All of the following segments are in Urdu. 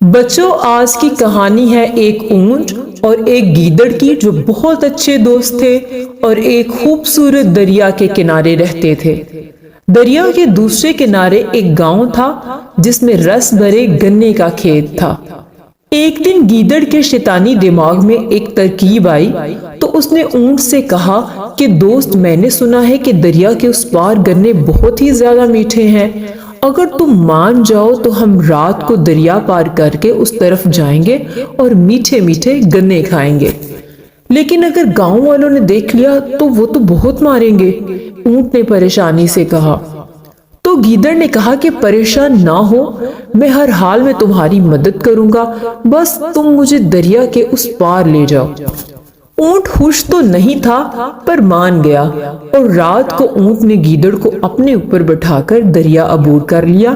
بچوں، آج کی کہانی ہے ایک اونٹ اور ایک گیدڑ کی جو بہت اچھے دوست تھے اور ایک خوبصورت دریا کے کنارے رہتے تھے۔ دریا کے دوسرے کنارے ایک گاؤں تھا جس میں رس بھرے گنے کا کھیت تھا۔ ایک دن گیدڑ کے شیطانی دماغ میں ایک ترکیب آئی تو اس نے اونٹ سے کہا کہ دوست، میں نے سنا ہے کہ دریا کے اس پار گنے بہت ہی زیادہ میٹھے ہیں۔ اگر تم مان جاؤ تو ہم رات کو دریا پار کر کے اس طرف جائیں گے اور میٹھے میٹھے گنے کھائیں گے۔ لیکن اگر گاؤں والوں نے دیکھ لیا تو وہ تو بہت ماریں گے، اونٹ نے پریشانی سے کہا۔ تو گیدڑ نے کہا کہ پریشان نہ ہو، میں ہر حال میں تمہاری مدد کروں گا، بس تم مجھے دریا کے اس پار لے جاؤ۔ اونٹ خوش تو نہیں تھا پر مان گیا، اور رات کو اونٹ نے گیدڑ کو اپنے اوپر بٹھا کر دریا عبور کر لیا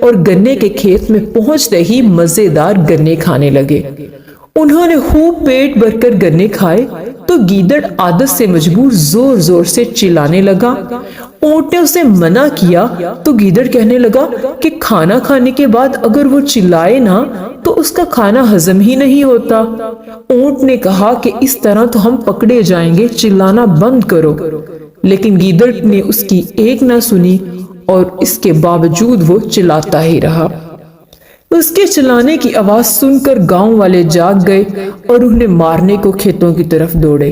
اور گنے کے کھیت میں پہنچتے ہی مزیدار گنے کھانے لگے۔ انہوں نے خوب پیٹ بھر کر گنے کھائے تو گیدڑ عادت سے مجبور زور زور سے چلانے لگا۔ اونٹ نے اسے منع کیا تو گیدڑ کہنے لگا کہ کھانا کھانے کے بعد اگر وہ چلائے نہ تو اس کا کھانا ہضم ہی نہیں ہوتا۔ اونٹ نے کہا کہ اس طرح تو ہم پکڑے جائیں گے، چلانا بند کرو۔ لیکن گیدڑ نے اس کی ایک نہ سنی اور اس کے باوجود وہ چلاتا ہی رہا۔ اس کے چلانے کی آواز سن کر گاؤں والے جاگ گئے اور انہیں مارنے کو کھیتوں کی طرف دوڑے۔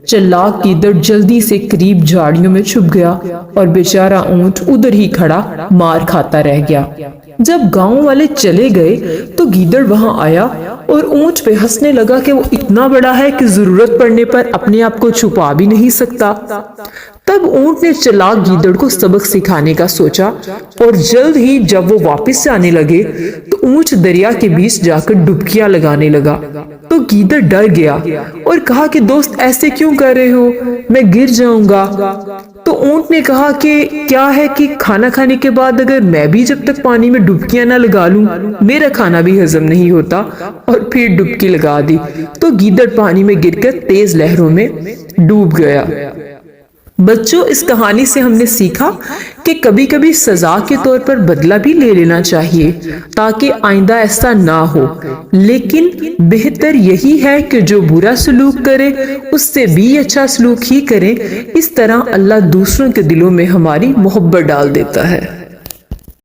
چلاک گیدڑ جلدی سے قریب جھاڑیوں میں چھپ گیا اور بیچارہ اونٹ ادھر ہی کھڑا مار کھاتا رہ گیا۔ جب گاؤں والے چلے گئے تو گیدڑ وہاں آیا اور اونٹ پہ ہنسنے لگا کہ وہ اتنا بڑا ہے کہ ضرورت پڑنے پر اپنے آپ کو چھپا بھی نہیں سکتا۔ تب اونٹ نے چلاک گیدڑ کو سبق سکھانے کا سوچا، اور جلد ہی جب وہ واپس آنے لگے تو اونٹ دریا کے بیچ جا کر ڈبکیاں لگانے لگا۔ تو گیدڑ ڈر گیا اور کہا کہ دوست، ایسے کیوں کر رہے ہو، میں گر جاؤں گا۔ تو اونٹ نے کہا کہ کیا ہے کہ کھانا کھانے کے بعد اگر میں بھی جب تک پانی میں ڈبکیاں نہ لگا لوں میرا کھانا بھی ہضم نہیں ہوتا، اور پھر ڈبکی لگا دی تو گیدڑ پانی میں گر کر تیز لہروں میں ڈوب گیا۔ بچوں، اس کہانی سے ہم نے سیکھا کہ کبھی کبھی سزا کے طور پر بدلہ بھی لے لینا چاہیے تاکہ آئندہ ایسا نہ ہو، لیکن بہتر یہی ہے کہ جو برا سلوک کرے اس سے بھی اچھا سلوک ہی کرے۔ اس طرح اللہ دوسروں کے دلوں میں ہماری محبت ڈال دیتا ہے۔